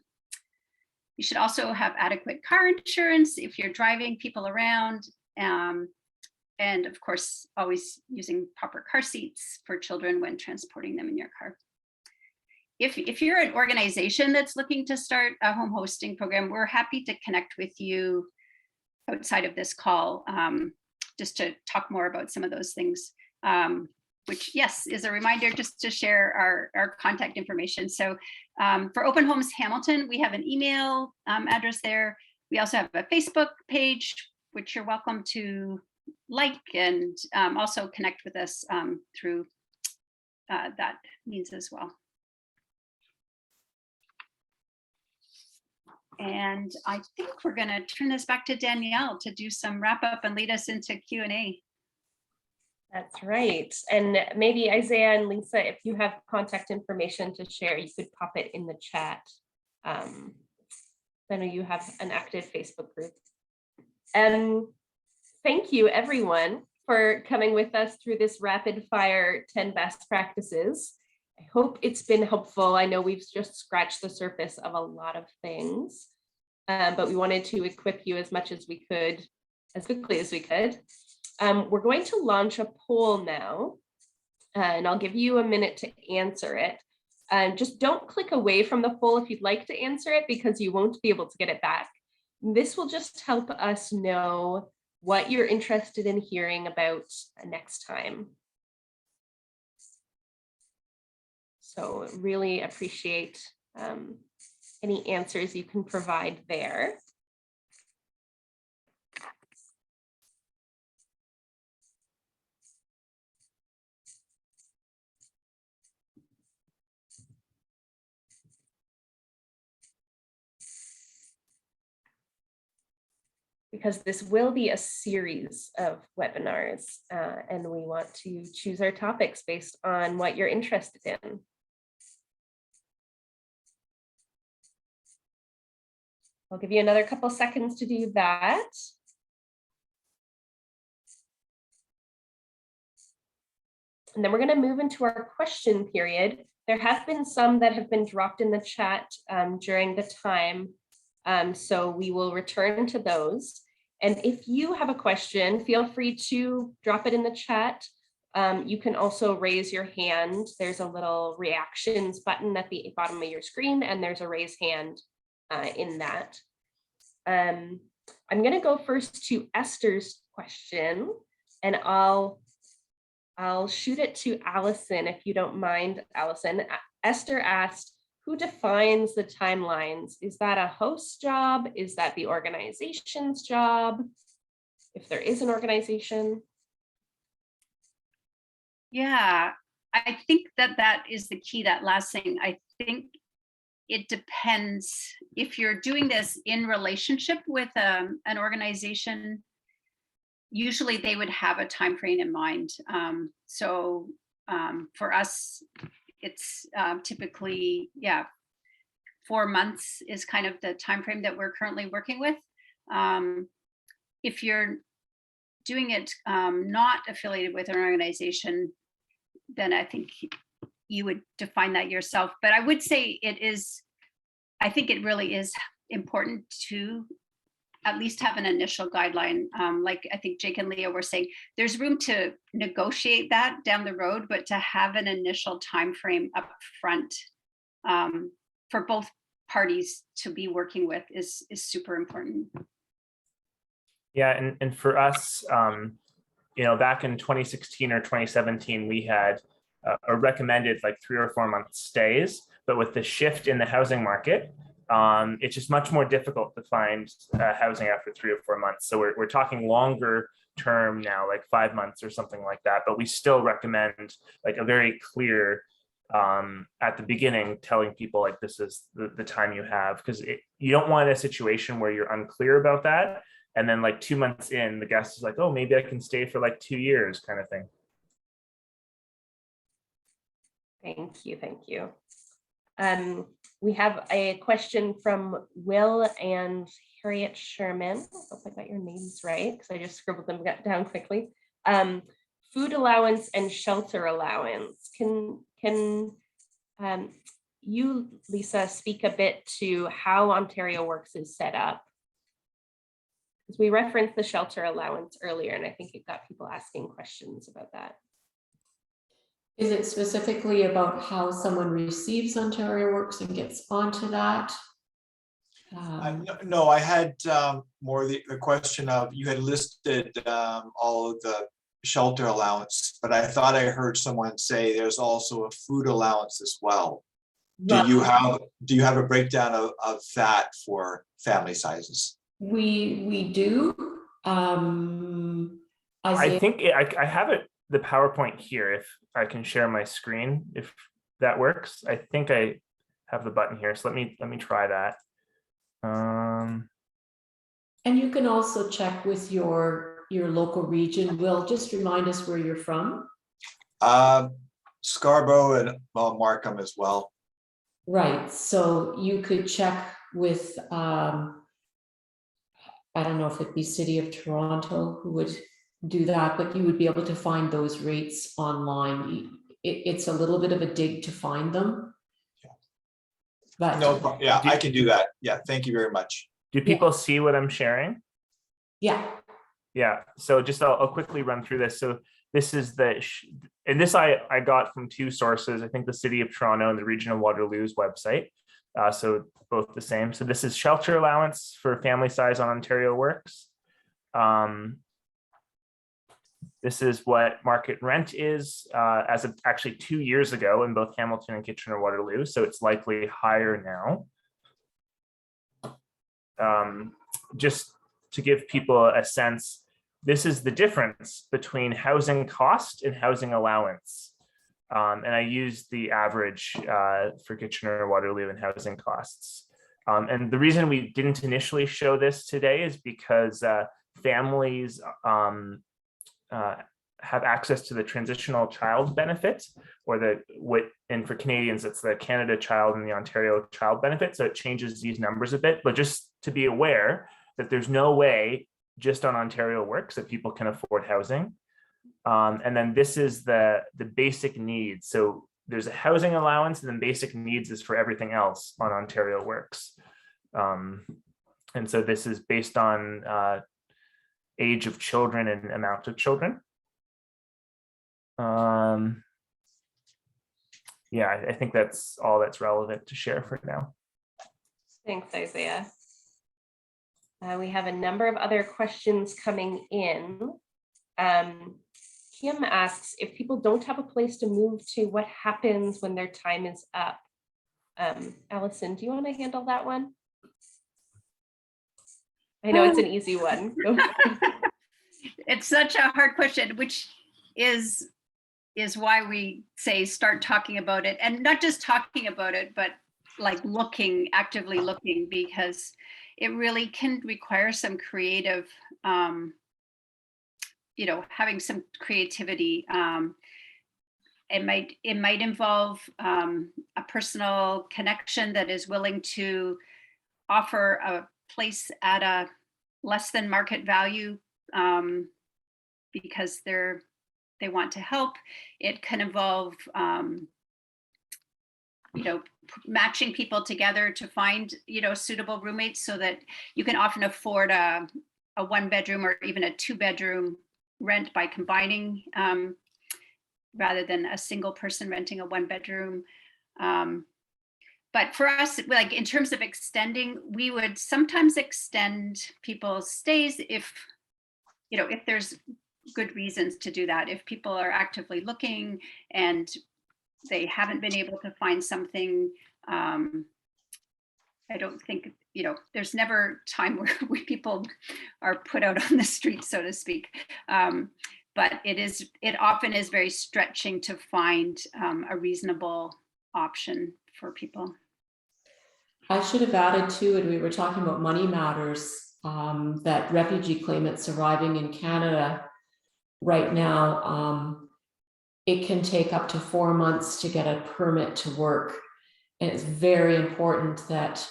You should also have adequate car insurance if you're driving people around, and of course, always using proper car seats for children when transporting them in your car. If you're an organization that's looking to start a home hosting program, we're happy to connect with you outside of this call, just to talk more about some of those things, which, yes, is a reminder just to share our contact information. So for Open Homes Hamilton, we have an email address there. We also have a Facebook page, which you're welcome to like, and also connect with us through that means as well. And I think we're going to turn this back to Danielle to do some wrap up and lead us into Q&A. That's right. And maybe Isaiah and Lisa, if you have contact information to share, you could pop it in the chat. I know you have an active Facebook group. And thank you everyone for coming with us through this rapid fire 10 best practices. I hope it's been helpful. I know we've just scratched the surface of a lot of things, but we wanted to equip you as much as we could, as quickly as we could. We're going to launch a poll now, and I'll give you a minute to answer it. Just don't click away from the poll if you'd like to answer it, because you won't be able to get it back. This will just help us know what you're interested in hearing about next time. So really appreciate any answers you can provide there. Because this will be a series of webinars, and we want to choose our topics based on what you're interested in. I'll give you another couple seconds to do that. And then we're going to move into our question period. There have been some that have been dropped in the chat during the time. So we will return to those. And if you have a question, feel free to drop it in the chat. You can also raise your hand. There's a little reactions button at the bottom of your screen, and there's a raise hand in that. I'm going to go first to Esther's question, and I'll shoot it to Allison, if you don't mind, Allison. Esther asked, who defines the timelines? Is that a host job? Is that the organization's job? If there is an organization? Yeah, I think that is the key, that last thing. I think it depends. If you're doing this in relationship with an organization, usually they would have a time frame in mind. For us, it's typically, 4 months is kind of the time frame that we're currently working with. If you're doing it not affiliated with an organization, then I think you would define that yourself. But I would say I think it really is important to at least have an initial guideline. Like I think Jake and Leah were saying, there's room to negotiate that down the road, but to have an initial time frame up front for both parties to be working with is super important. Yeah, and for us, back in 2016 or 2017, we had a recommended like 3 or 4 month stays, but with the shift in the housing market, it's just much more difficult to find housing after 3 or 4 months. So we're talking longer term now, like 5 months or something like that. But we still recommend like a very clear at the beginning, telling people like this is the time you have, because you don't want a situation where you're unclear about that. And then like 2 months in, the guest is like, oh, maybe I can stay for like 2 years kind of thing. Thank you. Thank you. We have a question from Will and Harriet Sherman. I hope I got your names right, because I just scribbled them down quickly. Food allowance and shelter allowance. Can you, Lisa, speak a bit to how Ontario Works is set up? Because we referenced the shelter allowance earlier, and I think it got people asking questions about that. Is it specifically about how someone receives Ontario Works and gets onto that? No, I had more the question of, you had listed all of the shelter allowance, but I thought I heard someone say there's also a food allowance as well. Do you have a breakdown of that for family sizes? We do. I think I have it, the PowerPoint here, if I can share my screen, if that works. I think I have the button here, so let me try that. And you can also check with your local region. Will, just remind us where you're from. Scarborough and Markham as well. Right, so you could check with I don't know if it'd be City of Toronto who would do that, but you would be able to find those rates online. It's a little bit of a dig to find them. Yeah. But no, yeah, I can do that. Yeah, thank you very much. Do people see what I'm sharing? Yeah. Yeah, so just I'll quickly run through this. So this is and this I got from 2 sources, I think the City of Toronto and the Region of Waterloo's website. So both the same. So this is shelter allowance for family size on Ontario Works. This is what market rent is as of actually 2 years ago in both Hamilton and Kitchener-Waterloo. So it's likely higher now. Just to give people a sense, this is the difference between housing cost and housing allowance. And I used the average for Kitchener-Waterloo and housing costs. And the reason we didn't initially show this today is because families have access to the transitional child benefit, or and for Canadians, it's the Canada Child and the Ontario Child Benefit. So it changes these numbers a bit, but just to be aware that there's no way just on Ontario Works that people can afford housing. And then this is the basic needs. So there's a housing allowance, and then basic needs is for everything else on Ontario Works. And so this is based on age of children and amount of children. Yeah, I think that's all that's relevant to share for now. Thanks, Isaiah. We have a number of other questions coming in. Kim asks, if people don't have a place to move to, what happens when their time is up? Allison, do you want to handle that one? I know it's an easy one. It's such a hard question, which is why we say start talking about it, and not just talking about it, but like actively looking, because it really can require some creative, having some creativity. It might involve a personal connection that is willing to offer a place at a less than market value because they want to help. It can involve matching people together to find suitable roommates, so that you can often afford a 1-bedroom or even a 2-bedroom rent by combining rather than a single person renting a 1-bedroom. But for us, like in terms of extending, we would sometimes extend people's stays if there's good reasons to do that. If people are actively looking and they haven't been able to find something, I don't think, there's never time where people are put out on the street, so to speak. But it often is very stretching to find a reasonable option for people. I should have added too, and we were talking about money matters, that refugee claimants arriving in Canada right now, it can take up to 4 months to get a permit to work. And it's very important that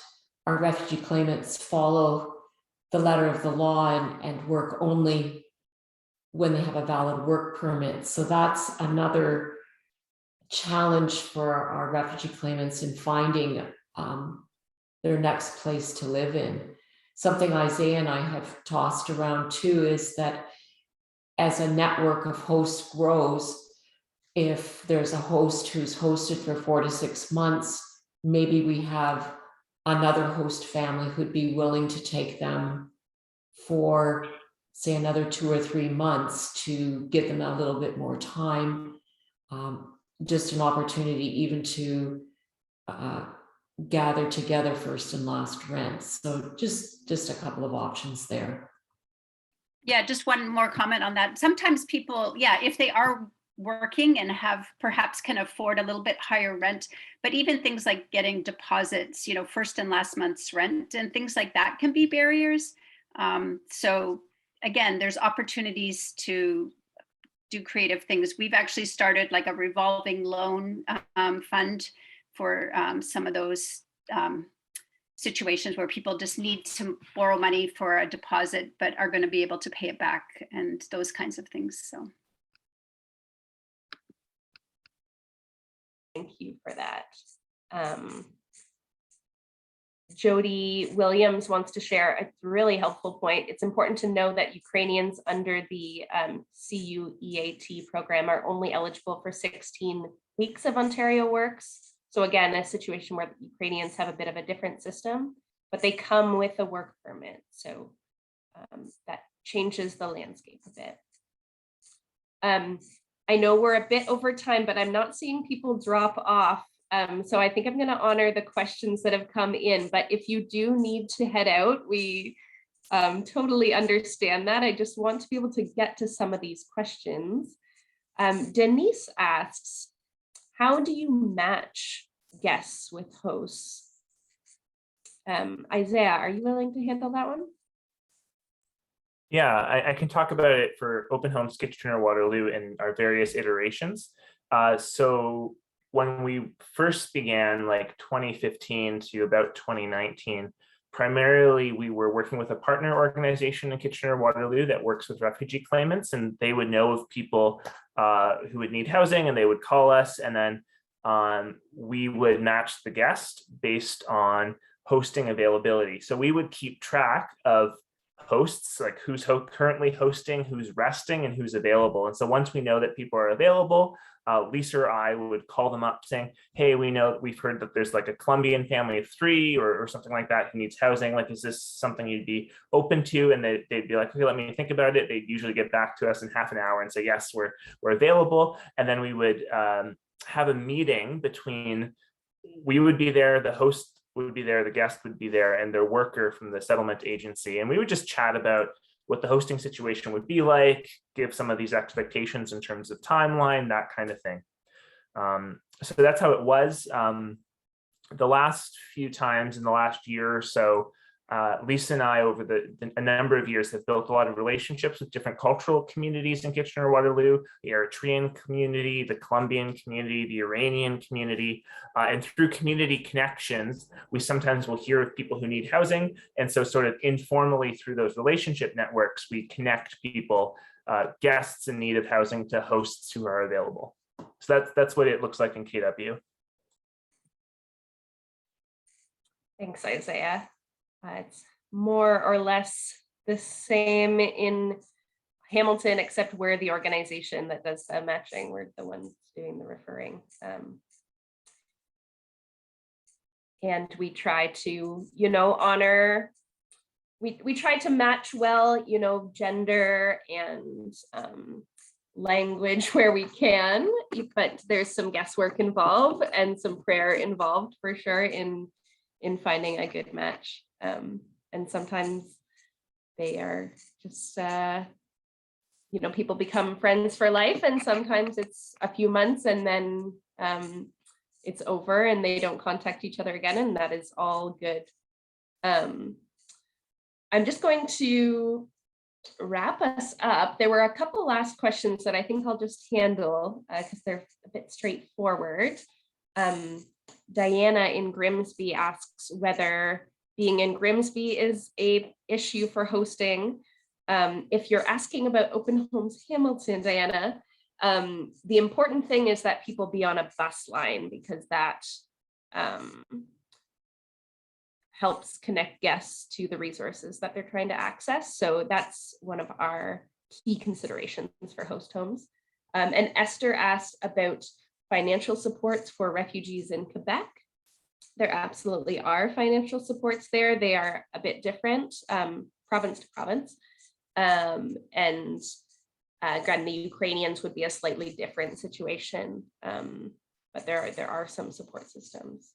our refugee claimants follow the letter of the law and work only when they have a valid work permit. So that's another challenge for our refugee claimants in finding their next place to live in. Something Isaiah and I have tossed around too is that as a network of hosts grows, if there's a host who's hosted for 4 to 6 months, maybe we have another host family who'd be willing to take them for, say, another 2 or 3 months to give them a little bit more time. Just an opportunity even to gather together first and last rents. So just a couple of options there. Yeah, just one more comment on that. Sometimes people, if they are working and perhaps can afford a little bit higher rent, but even things like getting deposits, first and last month's rent and things like that can be barriers. So again, there's opportunities to do creative things. We've actually started like a revolving loan fund for some of those situations where people just need to borrow money for a deposit, but are going to be able to pay it back and those kinds of things. So. Thank you for that. Jody Williams wants to share a really helpful point. It's important to know that Ukrainians under the CUEAT program are only eligible for 16 weeks of Ontario Works. So again, a situation where Ukrainians have a bit of a different system, but they come with a work permit. So that changes the landscape a bit. I know we're a bit over time, but I'm not seeing people drop off. So I think I'm going to honor the questions that have come in. But if you do need to head out, we totally understand that. I just want to be able to get to some of these questions. Denise asks, how do you match guests with hosts? Isaiah, are you willing to handle that one? Yeah, I can talk about it for Open Homes Kitchener-Waterloo in our various iterations. So when we first began, like 2015 to about 2019, primarily we were working with a partner organization in Kitchener-Waterloo that works with refugee claimants, and they would know of people who would need housing, and they would call us, and then we would match the guest based on hosting availability. So we would keep track of hosts, like who's currently hosting, who's resting, and who's available. And so once we know that people are available, Lisa or I would call them up saying, hey, we've heard that there's like a Colombian family of 3 or something like that who needs housing. Like, is this something you'd be open to? And they'd be like, okay, let me think about it. They'd usually get back to us in half an hour and say, yes, we're available. And then we would have a meeting between, we would be there, the host would be there, the guest would be there, and their worker from the settlement agency. And we would just chat about what the hosting situation would be like, give some of these expectations in terms of timeline, that kind of thing. So that's how it was. The last few times in the last year or so, Lisa and I, over a number of years, have built a lot of relationships with different cultural communities in Kitchener-Waterloo, the Eritrean community, the Colombian community, the Iranian community, and through community connections, we sometimes will hear of people who need housing. And so sort of informally through those relationship networks, we connect people, guests in need of housing, to hosts who are available. So that's what it looks like in KW. Thanks, Isaiah. It's more or less the same in Hamilton, except we're the organization that does the matching. We're the ones doing the referring. And we try to, honor, we try to match well, gender and language where we can, but there's some guesswork involved and some prayer involved for sure in finding a good match. And sometimes they are just, people become friends for life, and sometimes it's a few months and then it's over and they don't contact each other again, and that is all good. I'm just going to wrap us up. There were a couple last questions that I think I'll just handle because they're a bit straightforward. Diana in Grimsby asks whether being in Grimsby is a issue for hosting. If you're asking about Open Homes Hamilton, Diana, the important thing is that people be on a bus line, because that helps connect guests to the resources that they're trying to access. So that's one of our key considerations for host homes. And Esther asked about financial supports for refugees in Quebec. There absolutely are financial supports there. They are a bit different, province to province. And granted, the Ukrainians would be a slightly different situation, but there are some support systems.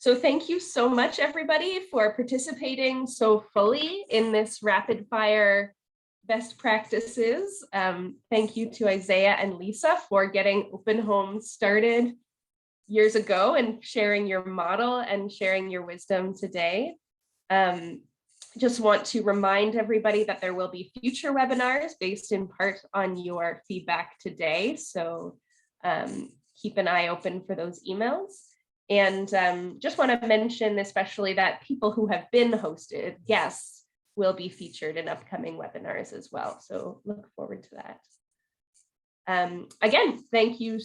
So thank you so much, everybody, for participating so fully in this rapid fire best practices. Thank you to Isaiah and Lisa for getting Open Homes started years ago and sharing your model and sharing your wisdom today. Just want to remind everybody that there will be future webinars based in part on your feedback today. So keep an eye open for those emails. And just want to mention especially that people who have been hosted, guests, will be featured in upcoming webinars as well. So look forward to that. Again, thank you